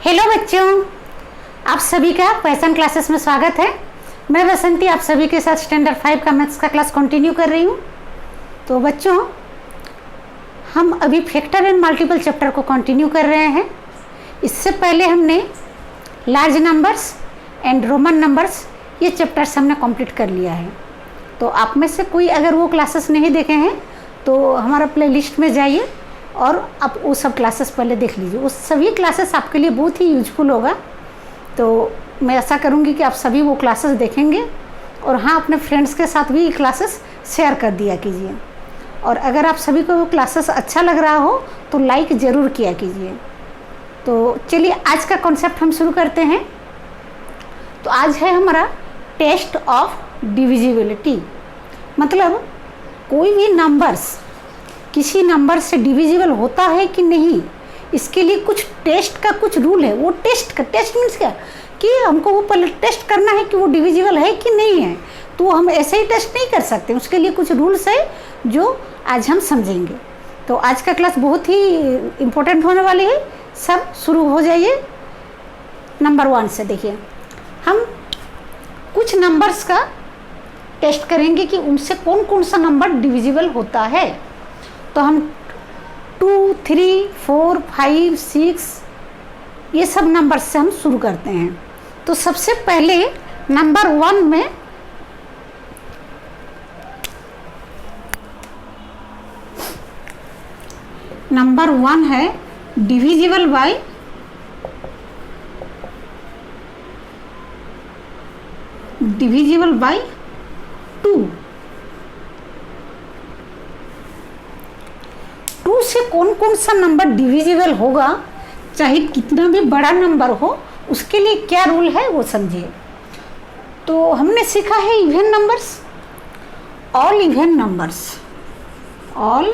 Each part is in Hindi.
हेलो बच्चों, आप सभी का पैसन क्लासेस में स्वागत है। मैं बसंती आप सभी के साथ स्टैंडर्ड 5 का मैथ्स का क्लास कंटिन्यू कर रही हूँ। तो बच्चों, हम अभी फैक्टर एंड मल्टीपल चैप्टर को कंटिन्यू कर रहे हैं। इससे पहले हमने large numbers and Roman numbers ये चैप्टर्स हमने कंप्लीट कर लिया है। तो आप में से कोई अगर वो क्लासेस नहीं देखे हैं तो हमारा प्ले लिस्ट में जाइए और आप वो सब क्लासेस पहले देख लीजिए। वो सभी क्लासेस आपके लिए बहुत ही यूजफुल होगा। तो मैं ऐसा करूँगी कि आप सभी वो क्लासेस देखेंगे और हाँ, अपने फ्रेंड्स के साथ भी क्लासेस शेयर कर दिया कीजिए। और अगर आप सभी को वो क्लासेस अच्छा लग रहा हो तो लाइक ज़रूर किया कीजिए। तो चलिए आज का कॉन्सेप्ट हम शुरू करते हैं। तो आज है हमारा टेस्ट ऑफ डिविजिबिलिटी, मतलब कोई भी नंबर्स किसी नंबर से डिविजिबल होता है कि नहीं, इसके लिए कुछ टेस्ट का कुछ रूल है। वो टेस्ट मीन्स क्या कि हमको वो पहले टेस्ट करना है कि वो डिविजिबल है कि नहीं है। तो हम ऐसे ही टेस्ट नहीं कर सकते, उसके लिए कुछ रूल्स है जो आज हम समझेंगे। तो आज का क्लास बहुत ही इम्पोर्टेंट होने वाली है। सब शुरू हो जाइए। नंबर 1 से देखिए, हम कुछ नंबर्स का टेस्ट करेंगे कि उनसे कौन कौन सा नंबर डिविजिबल होता है। तो हम 2, 3, 4, 5, 6 ये सब नंबर से हम शुरू करते हैं। तो सबसे पहले नंबर 1 में नंबर 1 है डिविजिबल बाय 2। 2 से कौन कौन सा नंबर डिविजिबल होगा, चाहे कितना भी बड़ा नंबर हो, उसके लिए क्या रूल है वो समझिए। तो हमने सीखा है even numbers, all even numbers, all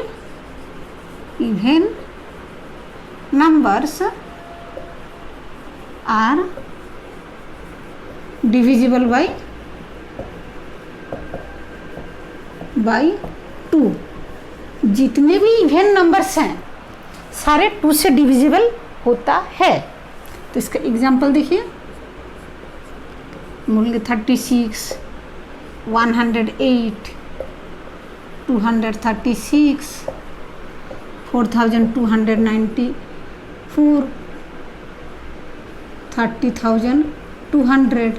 even numbers are divisible by 2। जितने भी इवन नंबर्स हैं सारे 2 से डिविजिबल होता है। तो इसका एग्जांपल देखिए, बोलेंगे 36, 108, 236, 4294, 30,200।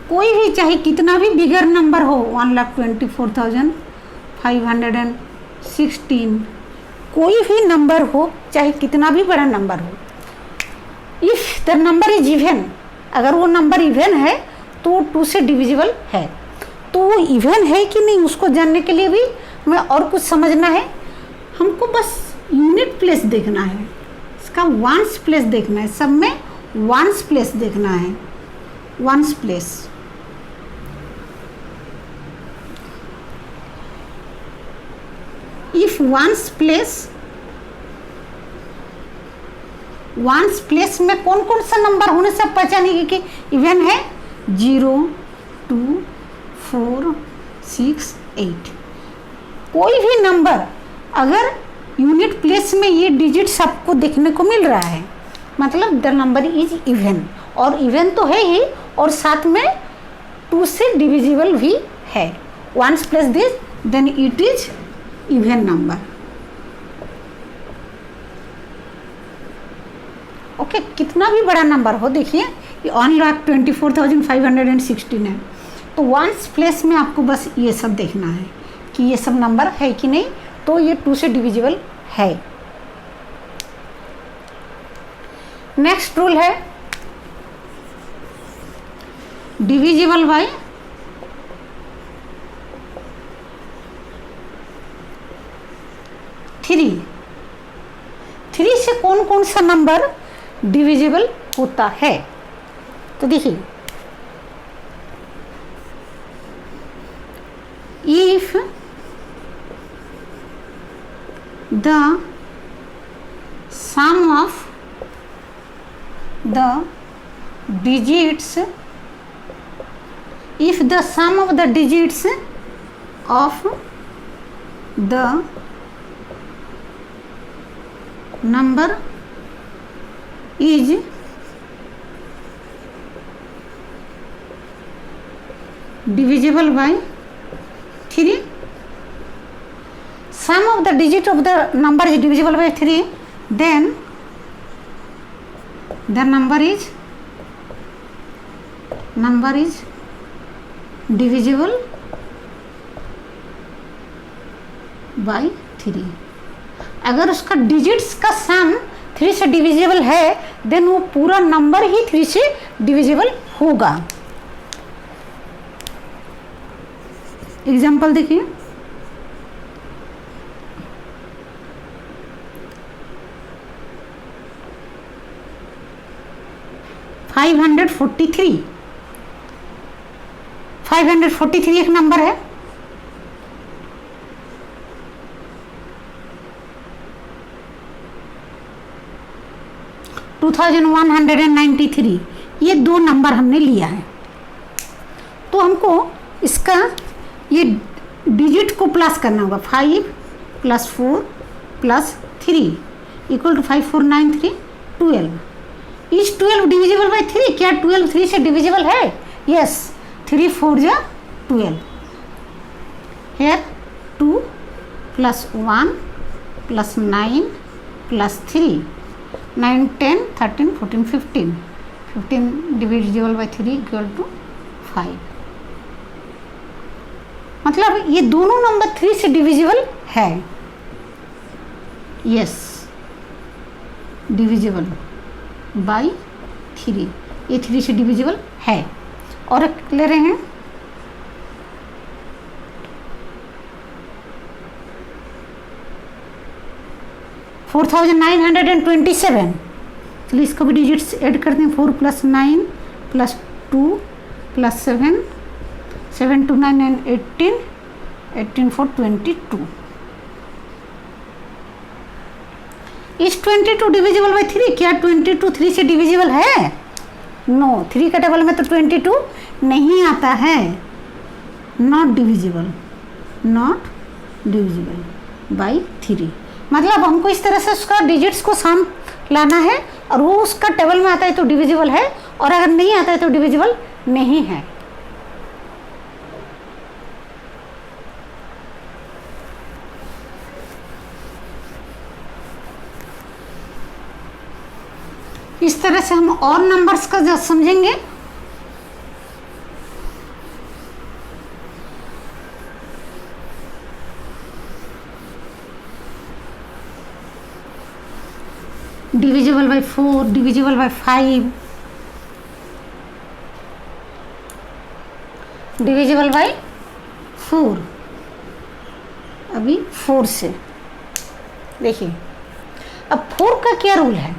कोई भी चाहे कितना भी बिगर नंबर हो, 1,24,516, कोई भी नंबर हो, चाहे कितना भी बड़ा नंबर हो, if the number is even, अगर वो नंबर इवन है तो 2 से डिविजिबल है। तो वो इवन है कि नहीं उसको जानने के लिए भी हमें और कुछ समझना है। हमको बस यूनिट प्लेस देखना है, इसका वंस प्लेस देखना है, सब में वंस प्लेस देखना है। Ones place, if once place में कौन कौन सा नंबर होने से पहचानेंगे कि इवन है। 0, 2, 4, 6, 8। कोई भी नंबर अगर यूनिट प्लेस में ये डिजिट्स आपको देखने को मिल रहा है, मतलब द नंबर इज इवन, और इवन तो है ही और साथ में 2 से डिविजिबल भी है। Ones place this then it is even number. Okay, कितना भी बड़ा नंबर हो, देखिए ये 1,24,516 है। तो वंस प्लेस में आपको बस ये सब देखना है कि ये सब नंबर है कि नहीं, तो ये 2 से डिविजिबल है। नेक्स्ट रूल है डिविजिबल बाय 3। 3 से कौन कौन सा नंबर डिविजिबल होता है। तो देखिए, if the sum of the digits, if the sum of the digits of the number is divisible by 3. Sum of the digit of the number is divisible by 3, then the number is divisible by 3. अगर उसका डिजिट्स का सम 3 से डिविजिबल है देन वो पूरा नंबर ही 3 से डिविजिबल होगा। एग्जाम्पल देखिए, $543 एक नंबर है। $2193 ये दो नंबर हमने लिया है। तो हमको इसका ये डिजिट को प्लस करना होगा। 5 + 4 + 3 = 5493 12। Is 12 divisible by 3? क्या 12 3 से डिविजिबल है? यस, 3 4 जा 12। Hair 2 + 1 + 9 + 3 9 10 13 14 15 15 divisible by 3 = 5। मतलब ये दोनों नंबर 3 से डिविजिबल है। यस, डिविजिबल बाई 3, ये 3 से डिविजिबल है। और ले रहे हैं $4927। चलिए इसको भी डिजिट्स ऐड करते हैं। 4 + 9 + 2 + 7 7 2 9 and 18 18 4 22। इस 22 डिविजिबल बाई 3? क्या 22 3 से डिविजिबल है? नो, 3 का टेबल में तो 22 नहीं आता है। Not divisible by 3। मतलब हमको इस तरह से उसका डिजिट्स को सम लाना है और वो उसका टेबल में आता है तो डिविजिबल है, और अगर नहीं आता है तो डिविजिबल नहीं है। इस तरह से हम और नंबर्स का जब समझेंगे। Divisible by 4, divisible by 5, divisible by 4। अभी 4 से देखिए, अब 4 का क्या रूल है?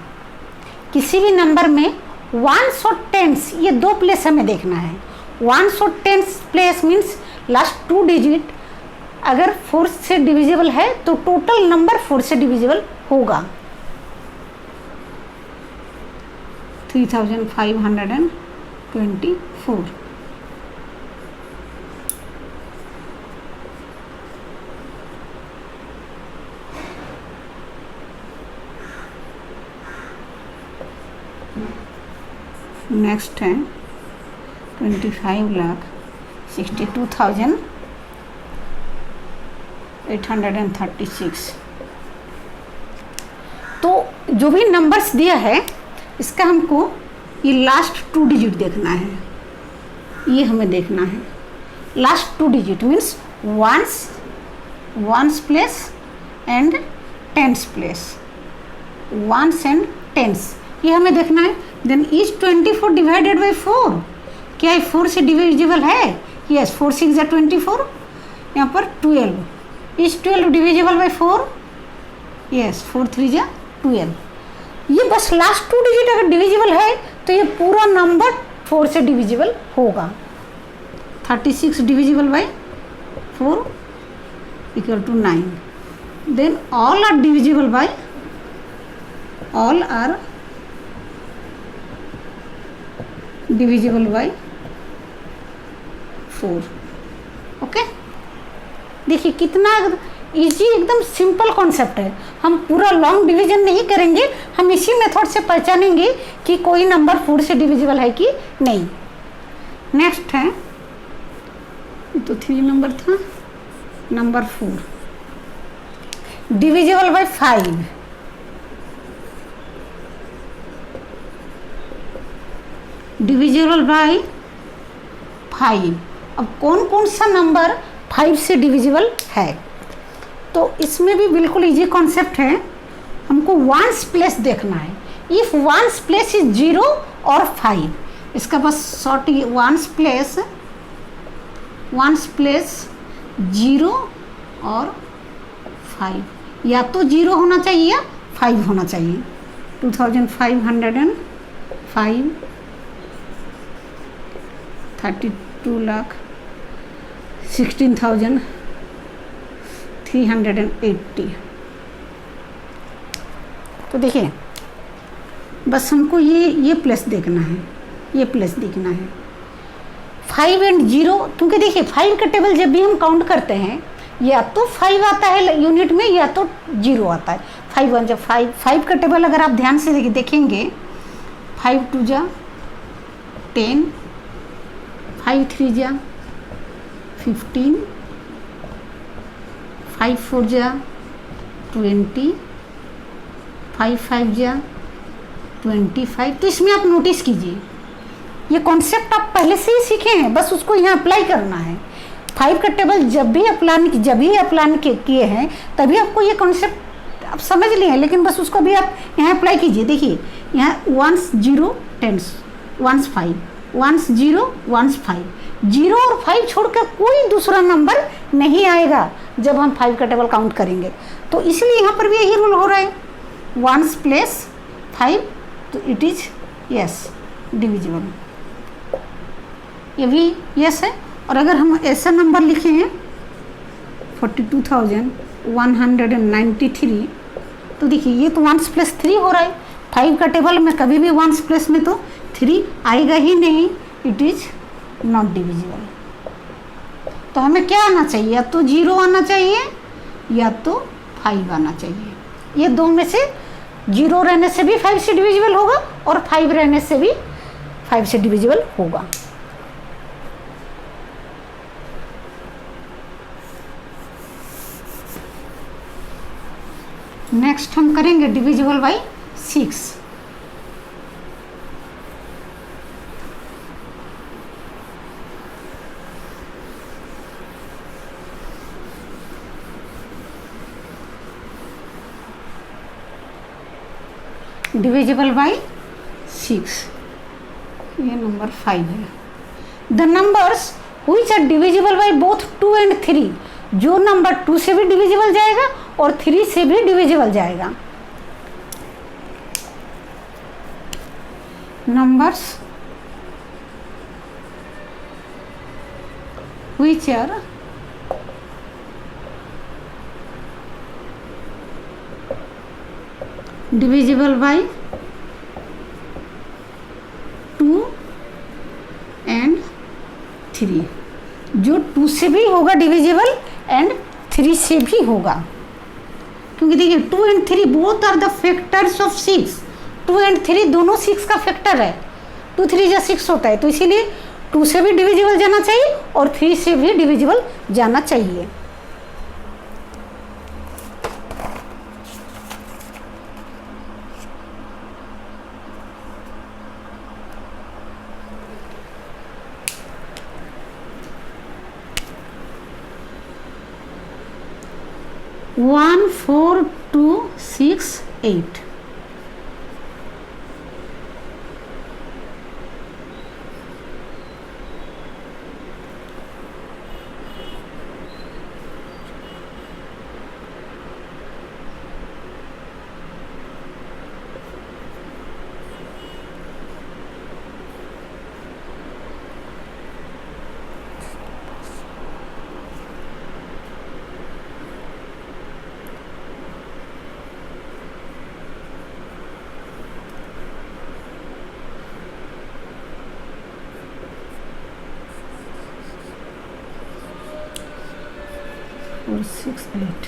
किसी भी नंबर में 1s और 10s ये दो प्लेस हमें देखना है। 1s और 10s place means last 2 digit अगर 4 से डिविजिबल है तो टोटल नंबर 4 से डिविजिबल होगा। 3524। नेक्स्ट है 25,62,836। तो जो भी नंबर्स दिया है इसका हमको ये लास्ट 2 डिजिट देखना है। ये हमें देखना है last 2 digit means ones place and tens place. 1s and 10s ये हमें देखना है। Then is 24 divided by 4? क्या ये 4 से डिविजिबल है? यस, 4 6 जा 24, यहाँ पर 12। Is 12 divisible by 4? यस, 4 3 जा 12। ये बस लास्ट 2 डिजिट अगर डिविजिबल है तो ये पूरा नंबर 4 से डिविजिबल होगा। 36 divisible by 4 = 9। Then all are divisible by divisible by 4। Okay, देखिए कितना इजी, एकदम सिंपल कॉन्सेप्ट है। हम पूरा लॉन्ग डिवीजन नहीं करेंगे, हम इसी मेथड से पहचानेंगे कि कोई नंबर 4 से डिविजिबल है कि नहीं। नेक्स्ट है तो 3 नंबर था। Number 4 divisible by 5, divisible by 5। अब कौन कौन सा नंबर 5 से डिविजिबल है? तो इसमें भी बिल्कुल इजी कॉन्सेप्ट है, हमको वंस प्लेस देखना है। इफ वंस प्लेस इज 0 और 5, इसका बस शॉर्ट वंस प्लेस 0 और 5, या तो 0 होना चाहिए या 5 होना चाहिए। 2505, 32 लाख 16,380। तो देखिए बस हमको ये प्लस देखना है, ये प्लस देखना है। 5 एंड 0, क्योंकि देखिए 5 का टेबल जब भी हम काउंट करते हैं या तो 5 आता है यूनिट में या तो 0 आता है। 5 1 जब 5 का टेबल अगर आप ध्यान से देखेंगे, 5 2 जा 10, 5 3 जा 15, 5 4 जा 20, 5 5 जा 25। तो इसमें आप नोटिस कीजिए, ये कॉन्सेप्ट आप पहले से ही सीखे हैं, बस उसको यहाँ अप्लाई करना है। 5 का टेबल जब भी अप्लाई किए हैं तभी आपको ये कॉन्सेप्ट आप समझ लिए हैं, लेकिन बस उसको भी आप यहाँ अप्लाई कीजिए। देखिए यहाँ 1 0 10 1 5 1 0 1 5, 0 और 5 छोड़कर कोई दूसरा नंबर नहीं आएगा जब हम 5 का टेबल काउंट करेंगे। तो इसलिए यहाँ पर भी यही रूल हो रहा है, 1 प्लेस 5, तो इट इज यस डिविजिबल, ये भी यस है। और अगर हम ऐसा नंबर लिखे हैं 42,193, तो देखिए ये तो 1 प्लस 3 हो रहा है। 5 का टेबल में कभी भी 1 प्लस में तो 3 आएगा ही नहीं, इट इज नॉट डिविजिबल। तो हमें क्या आना चाहिए, या तो 0 आना चाहिए या तो 5 आना चाहिए। ये दो में से 0 रहने से भी 5 से डिविजिबल होगा और 5 रहने से भी 5 से डिविजिबल होगा। नेक्स्ट हम करेंगे डिविजिबल बाय 6। डिविजिबल बाय 6, ये नंबर 5 है। The numbers which are divisible by both 2 and 3, जो नंबर 2 से भी डिविजिबल जाएगा और 3 से भी डिविजिबल जाएगा। Numbers which are divisible by 2 and 3, जो 2 से भी होगा डिविजिबल एंड 3 से भी होगा, क्योंकि देखिए 2 and 3 both are the factors of 6। 2 and 3 दोनों 6 का फैक्टर है, 2 3 जा 6 होता है, तो इसीलिए 2 से भी डिविजिबल जाना चाहिए और 3 से भी डिविजिबल जाना चाहिए। वन 4 2 6 8, और 6 8।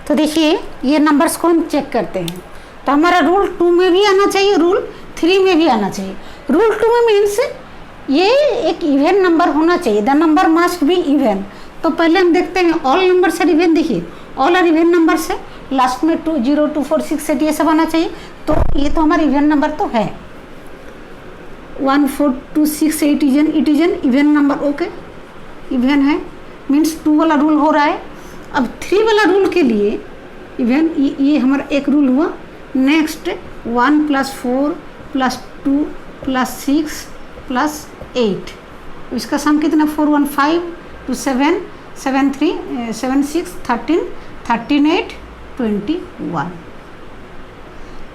तो देखिए ये नंबर्स को हम चेक करते हैं, तो हमारा रूल 2 में भी आना चाहिए, रूल 3 में भी आना चाहिए। रूल 2 में मीन्स ये एक इवन नंबर होना चाहिए, the number must be even. तो पहले हम देखते हैं ऑल नंबर आर इवन। देखिए ऑल आर इवन नंबर से लास्ट में 2 0 2 4 6 8 ये सब आना चाहिए। तो ये तो हमारा इवन नंबर तो है। 1 4 2 6 8 it is an even number. Okay even है मीन्स 2 वाला रूल हो रहा है। अब 3 वाला रूल के लिए इवन ये हमारा एक रूल हुआ। नेक्स्ट 1 + 4 + 2 + 6 + 8, इसका सम कितना 4 1 5 2 7 7 3 7 6 13 13 8 21।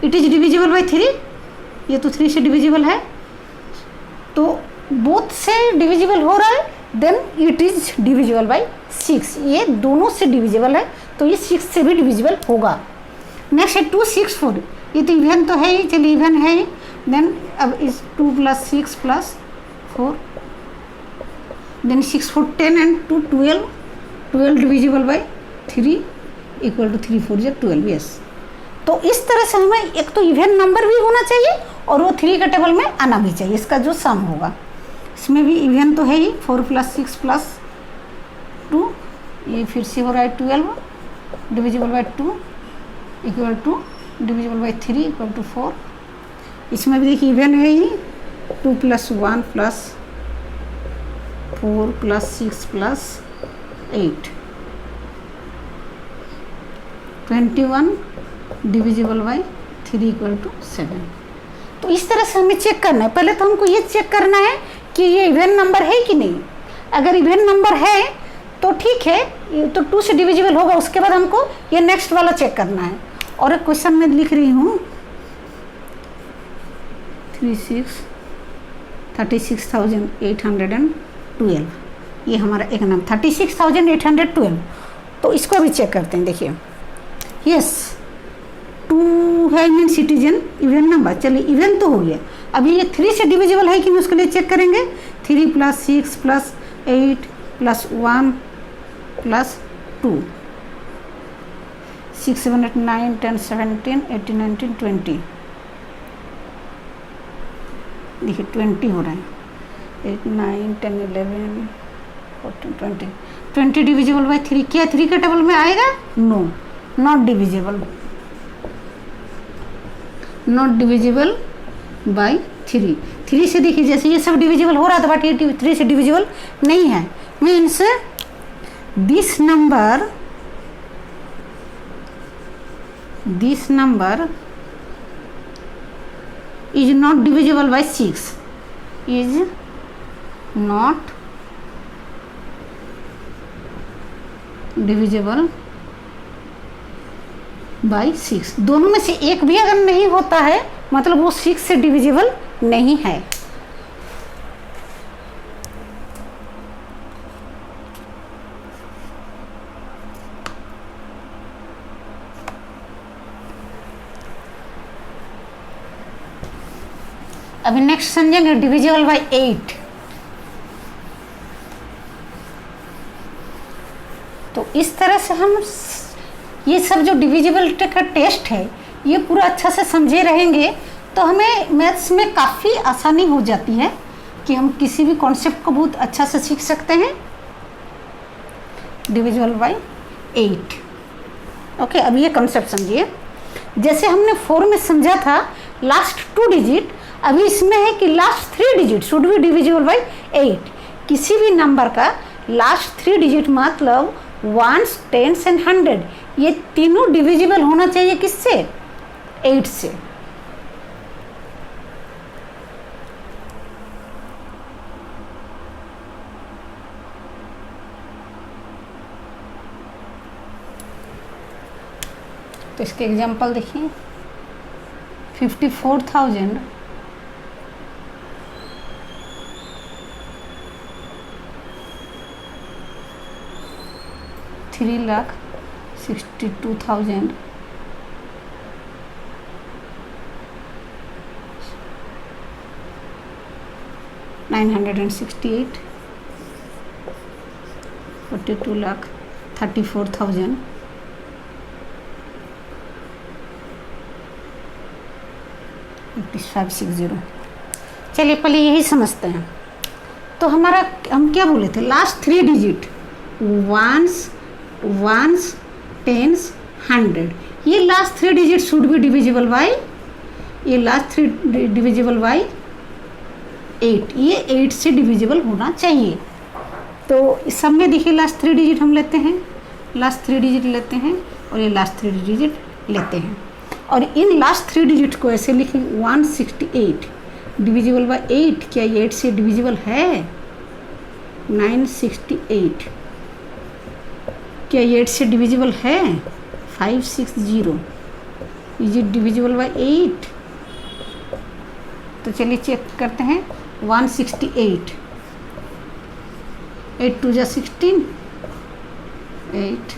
It is divisible by 3। ये तो 3 से डिविजिबल है, तो बोथ से डिविजिबल हो रहा है। Then it is divisible by 6। ये दोनों से डिविजिबल है, तो ये 6 से भी डिविजिबल होगा। नेक्स्ट है 2 6 4। ये तो इवन तो है ही, चलिए इवन है ही। देन अब इस 2 + 6 + 4, then 6 4 10 and 2 12। 12 divisible by 3 equal to 3 4 12। Yes, तो इस तरह से हमें एक तो इवन नंबर भी होना चाहिए और वो 3 के टेबल में आना भी चाहिए। इसका जो सम होगा इसमें भी इवन तो है ही। 4 + 6 + 2, ये फिर से हो रहा है 12 divisible by 2 equal to divisible by 3 equal to 4। इसमें भी देखिए इवन है ही। 2 + 1 + 4 + 6 + 8 21 डिविजिबल बाई 3 इक्वल टू 7। तो इस तरह से हमें चेक करना है। पहले तो हमको ये चेक करना है कि ये इवन नंबर है कि नहीं। अगर इवन नंबर है तो ठीक है, ये तो 2 से डिविजिबल होगा। उसके बाद हमको ये नेक्स्ट वाला चेक करना है। और एक क्वेश्चन में लिख रही हूँ 36,812। ये हमारा एक नाम 36,812। तो इसको भी चेक करते हैं। देखिए यस 2 है मीन सिटीजन इवन नंबर। चलिए इवन तो हो गया। अभी ये 3 से डिविजिबल है कि नहीं उसके लिए चेक करेंगे। 3 + 6 + 8 + 1 + 2 6 7 8 9 10 17 18 19 20। देखिए 20 हो रहा है। 8 9 10 11 14 20 20 डिविजिबल बाई 3। क्या 3 के टेबल में आएगा? No, not divisible, not divisible by 3। 3 से देखिए जैसे ये सब डिविजिबल हो रहा था, बट ये 3 से डिविजिबल नहीं है। Means this number is not divisible by 6, is not divisible by 6। दोनों में से एक भी अगर नहीं होता है मतलब वो 6 से डिविजिबल नहीं है। अभी नेक्स्ट समझेंगे डिविजिबल बाई 8। तो इस तरह से हम ये सब जो डिविजिबिलिटी का टेस्ट है ये पूरा अच्छा से समझे रहेंगे तो हमें मैथ्स में काफ़ी आसानी हो जाती है कि हम किसी भी कॉन्सेप्ट को बहुत अच्छा से सीख सकते हैं। Divisible by 8। ओके, अब ये कॉन्सेप्ट समझिए। जैसे हमने 4 में समझा था लास्ट 2 डिजिट, अभी इसमें है कि last 3 digit should be divisible by 8। किसी भी नंबर का लास्ट 3 डिजिट मतलब 1s 10s एंड 100 ये तीनों डिविजिबल होना चाहिए किससे? 8 से। तो इसके एग्जांपल देखिए 54,000 3,62,000 968 42,34,000 8560। चलिए पहले यही समझते हैं। तो हमारा हम क्या बोले थे, लास्ट 3 डिजिट वंस, टेंस, 100, ये last 3 digit should be divisible by, ये लास्ट 3 डिविजिबल बाय 8, ये 8 से डिविजिबल होना चाहिए। तो इस सब में देखिए लास्ट 3 डिजिट हम लेते हैं, लास्ट 3 डिजिट लेते हैं और ये लास्ट 3 डिजिट लेते हैं, और इन लास्ट 3 डिजिट को ऐसे लिखें 168 डिविजिबल बाय 8, क्या ये 8 से डिविजिबल है? 968, क्या ये 8 से डिविजिबल है? 560, इज इट डिविजिबल बाय 8? तो चलिए चेक करते हैं। 168, 8 2 जा 16, 8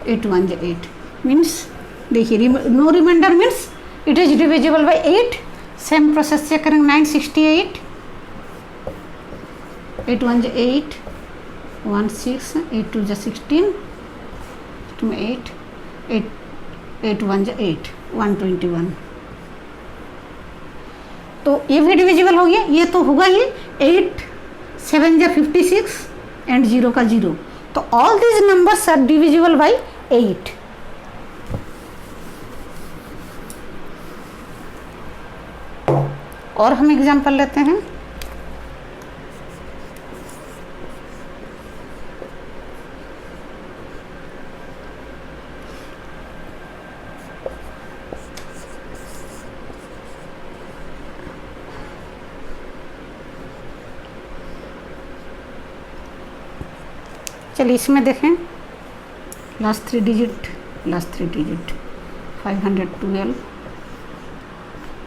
8 1 जा 8, मीन्स देखिए no remainder means it is divisible by 8। Same process check करेंगे। 968, 8 1 जा 8, 1 6, 8 2 जा 16, 8 8 1 जा 8, 121। तो ये भी डिविजिबल हो गया, ये तो होगा ही। 8 7 जा 56 एंड 0 का 0, तो all these numbers are divisible by 8। और हम एग्जांपल लेते हैं। चलिए इसमें देखें, last 3 digit 512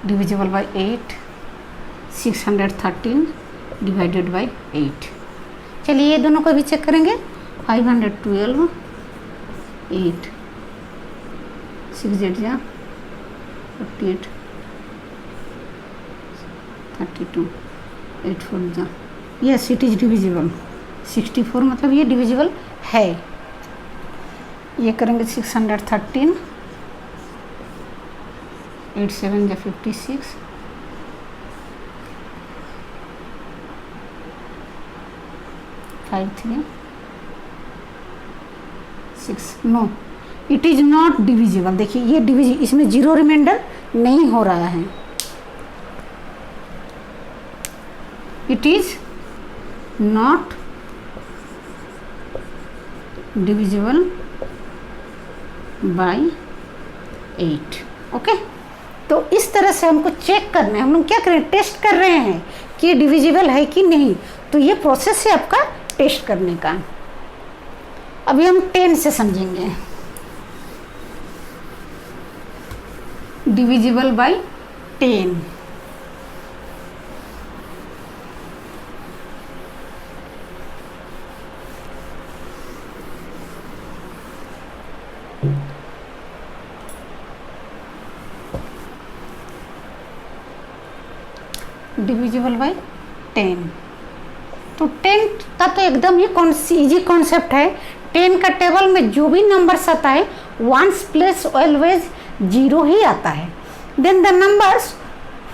divisible by 8, 613 divided by 8। चलिए ये दोनों को भी चेक करेंगे। 512, 8 6 8 जा 48, 32, 8 4 जा, यस इट इज डिविजिबल। 64 मतलब ये डिविजिबल है। ये करेंगे 613, 8 7 जा 56, 5 3 6, no it is not divisible. देखिए ये डिविजिबल, इसमें 0 रिमाइंडर नहीं हो रहा है। It is not divisible by 8। Okay, तो इस तरह से हमको चेक करना है, हम लोग क्या करें, टेस्ट कर रहे हैं कि डिविजिबल है कि नहीं। तो ये प्रोसेस है आपका टेस्ट करने का। अभी हम 10 से समझेंगे। Divisible by 10, divisible by 10। तो 10 का तो एकदम ही इजी कॉन्सेप्ट है। 10 का टेबल में जो भी नंबर्स आता है वंस प्लेस ऑलवेज 0 ही आता है। Then the numbers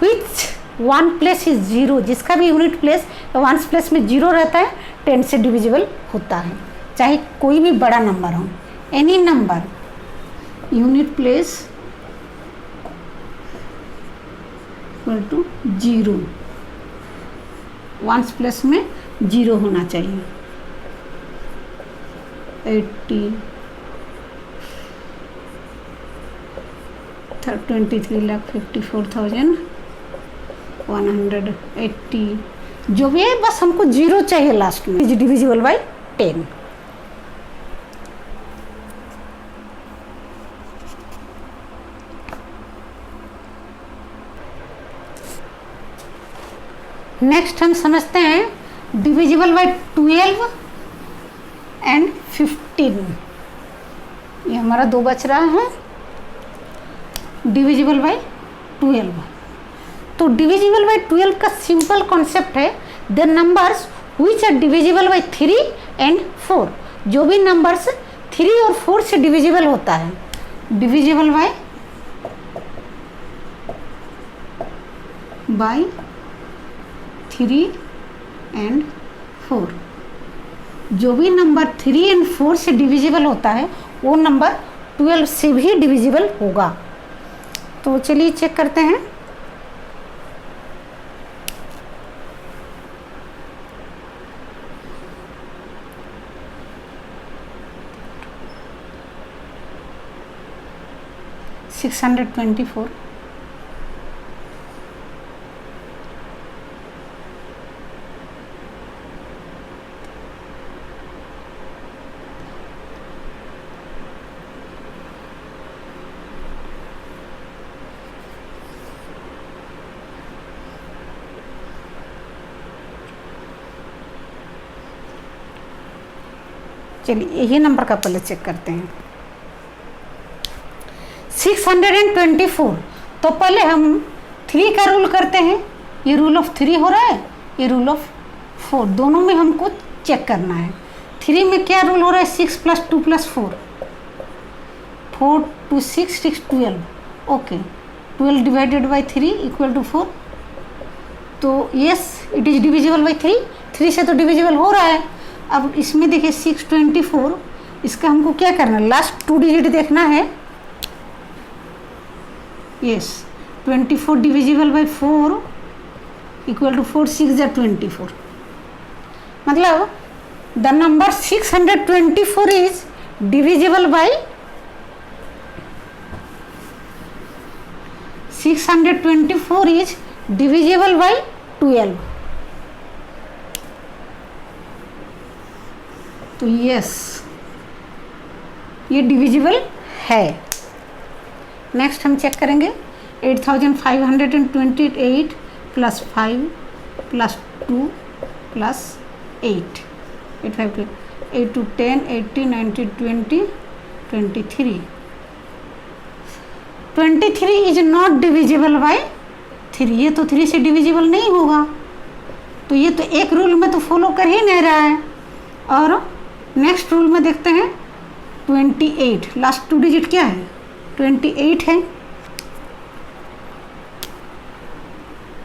which 1 place is 0, जिसका भी यूनिट प्लेस या वंस प्लेस में 0 रहता है 10 से डिविजिबल होता है, चाहे कोई भी बड़ा नंबर हो। Any number unit place equal to 0, ones place में 0 होना चाहिए। 80, 23,54,180, जो भी है बस हमको 0 चाहिए लास्ट में। Is divisible bye 10। नेक्स्ट हम समझते हैं डिविजिबल बाय 12 एंड 15। ये हमारा 2 बच रहा है। डिविजिबल बाय 12, तो डिविजिबल बाय 12 का सिंपल कॉन्सेप्ट है the numbers which are divisible by 3 and 4। जो भी नंबर्स 3 और 4 से डिविजिबल होता है, डिविजिबल बाय 3 एंड 4, जो भी नंबर 3 एंड 4 से डिविजिबल होता है वो नंबर 12 से भी डिविजिबल होगा। तो चलिए चेक करते हैं। सिक्स 624, चलिए यही नंबर का पहले चेक करते हैं। 624, तो पहले हम 3 का रूल करते हैं। ये रूल ऑफ 3 हो रहा है, ये रूल ऑफ 4, दोनों में हमको चेक करना है। 3 में क्या रूल हो रहा है? 6 + 2 + 4, 4 2 6 6 12, ओके। 12 डिवाइडेड बाई 3 = 4, तो yes it is divisible by 3। 3 से तो डिविजिबल हो रहा है। अब इसमें देखिए 624, इसका हमको क्या करना है? लास्ट 2 डिजिट देखना है। यस 24 डिविजिबल बाई 4 = 4, 6 = 24, मतलब the number 624 is divisible by 624 is divisible by 12। तो यस ये डिविजिबल है। नेक्स्ट हम चेक करेंगे 8528 + 5 + 2 + 8, 8 5 8 2 10 80 90 20 23। 23 इज नॉट डिविजिबल बाई 3, ये तो 3 से डिविजिबल नहीं होगा। तो ये तो एक रूल में तो फॉलो कर ही नहीं रहा है। और नेक्स्ट रूल में देखते हैं 28, लास्ट 2 डिजिट क्या है? 28 है।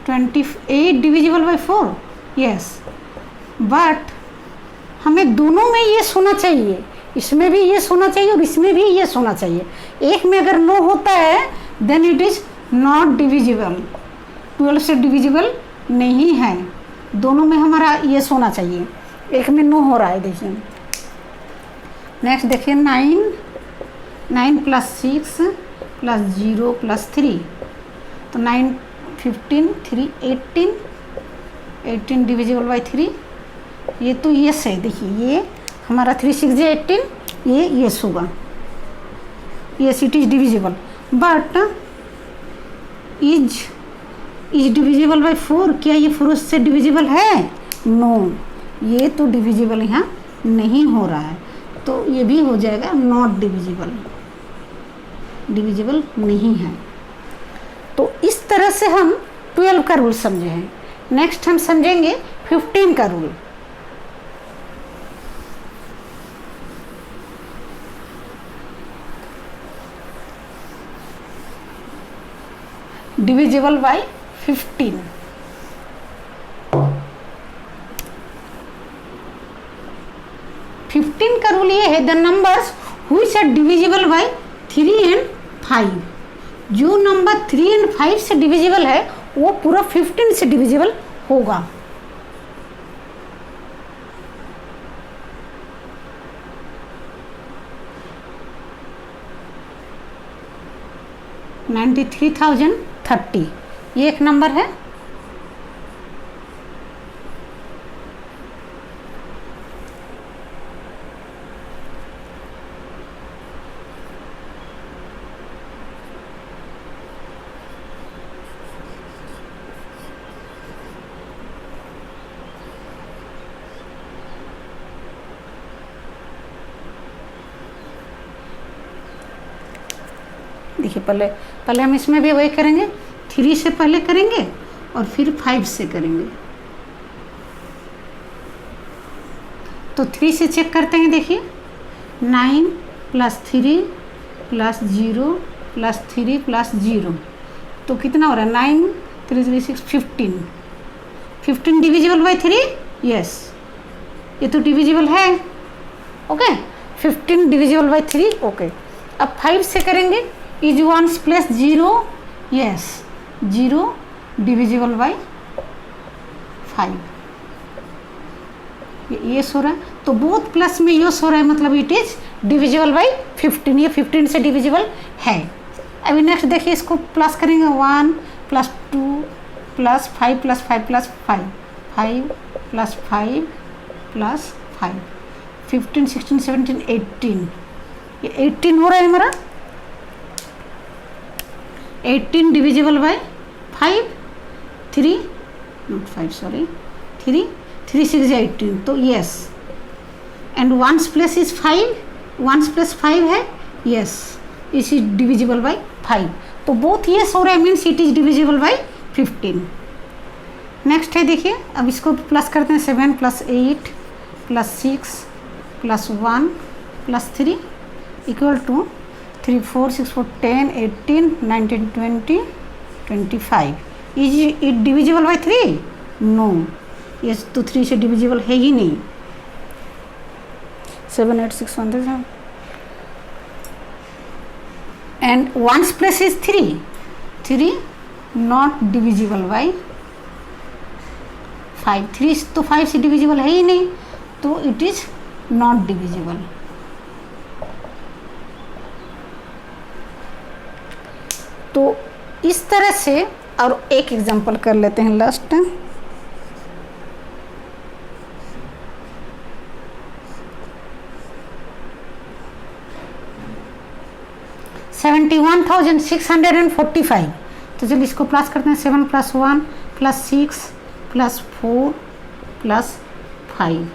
28 डिविजिबल बाई 4, यस, बट हमें दोनों में ये सोना चाहिए, इसमें भी ये सोना चाहिए और इसमें भी ये सोना चाहिए। एक में अगर नो होता है then it is not divisible, 12 से डिविजिबल नहीं है। दोनों में हमारा ये सोना चाहिए, एक में नो हो रहा है। देखिए नेक्स्ट देखिए 9 + 6 + 0 + 3, तो 9 15 3 18, 18 डिविजिबल बाई 3, ये तो यस है। देखिए ये हमारा 3 6 = 18, ये यस होगा, yes it is divisible. But is divisible by 4, क्या ये 4 से डिविजिबल है? नो, ये तो डिविजिबल यहाँ नहीं हो रहा है, तो ये भी हो जाएगा नॉट डिविजिबल, डिविजिबल नहीं है। तो इस तरह से हम 12 का रूल समझे हैं। नेक्स्ट हम समझेंगे 15 का रूल। डिविजिबल बाई 15, का रूल ये है the numbers which are divisible by 3 and 5। जो नंबर 3 एंड 5 से डिविजिबल है वो पूरा 15 से डिविजिबल होगा। $93,030 ये एक नंबर है। देखिए पहले हम इसमें भी वही करेंगे, 3 से पहले करेंगे और फिर 5 से करेंगे। तो 3 से चेक करते हैं। देखिए 9 + 3 + 0 + 3 + 0, तो कितना हो रहा है? 9 3 3 6 15 डिविजिबल बाई 3, यस ये तो डिविजिबल है। Okay 15 divisible by 3। ओके अब 5 से करेंगे। Is 1 plus 0, yes 0 divisible by 5। ये हो रहा है तो बोथ प्लस में यस हो रहा है, मतलब इट इज डिविजिबल बाई 15। ये 15 से डिविजिबल है। अभी नेक्स्ट देखिए, इसको प्लस करेंगे 1 plus 2 plus 5 plus 5 plus 5, 5 plus 5 plus 5, 15 16 17 18। ये 18 हो रहा है हमारा। 18 डिविजिबल बाय 5, 3 नॉट 5 सॉरी 3 3 6 18। तो yes and 1 plus is 5, 1 plus 5 है, यस इस इज डिविजिबल बाय 5। तो बोथ यस हो रहा है, means it is divisible by 15। Next है देखिए, अब इसको प्लस करते हैं। 7 plus 8 plus 6 plus 1 plus 3 equal to 3 4 6 4 10 18 19 20 25। Is it divisible by 3? No, ये तो 3 से डिविजिबल है ही नहीं। 7 8 6 1 3 and 1 plus is 3, 3 not divisible by 5। 3 तो 5 से डिविजिबल है ही नहीं, तो इट इज नॉट डिविजिबल। तो इस तरह से, और एक एग्जांपल कर लेते हैं लास्ट। $71,645। तो चलिए इसको प्लस करते हैं। 7 प्लस 1 प्लस 6 प्लस 4 प्लस 5।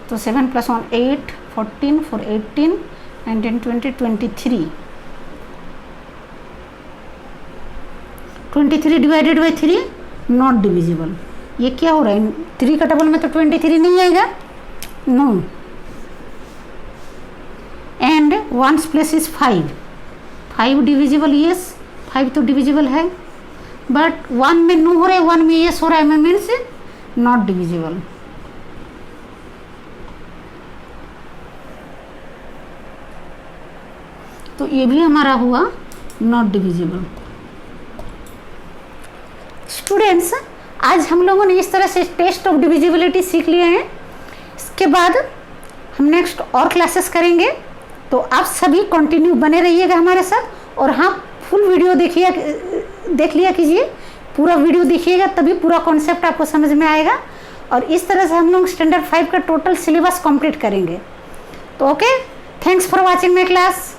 तो 7 plus 1 8 14 4 18 19 20 23। 23 divided by 3 not divisible. ये क्या हो रहा है? 3 का डबल में तो 23 नहीं आएगा, no. And 1 plus is 5, 5 divisible, yes 5 तो डिविजिबल है, बट 1 में नो हो रहा है, 1 में यस हो रहा है, मीन्स नॉट डिविजिबल। तो ये भी हमारा हुआ नॉट डिविजिबल। स्टूडेंट्स, आज हम लोगों ने इस तरह से टेस्ट ऑफ डिविजिबिलिटी सीख लिए हैं। इसके बाद हम नेक्स्ट और क्लासेस करेंगे, तो आप सभी कंटिन्यू बने रहिएगा हमारे साथ। और हाँ, फुल वीडियो देख लिया कीजिए, पूरा वीडियो देखिएगा, तभी पूरा कॉन्सेप्ट आपको समझ में आएगा। और इस तरह से हम लोग स्टैंडर्ड 5 का टोटल सिलेबस कंप्लीट करेंगे। तो okay, thanks for watching my class.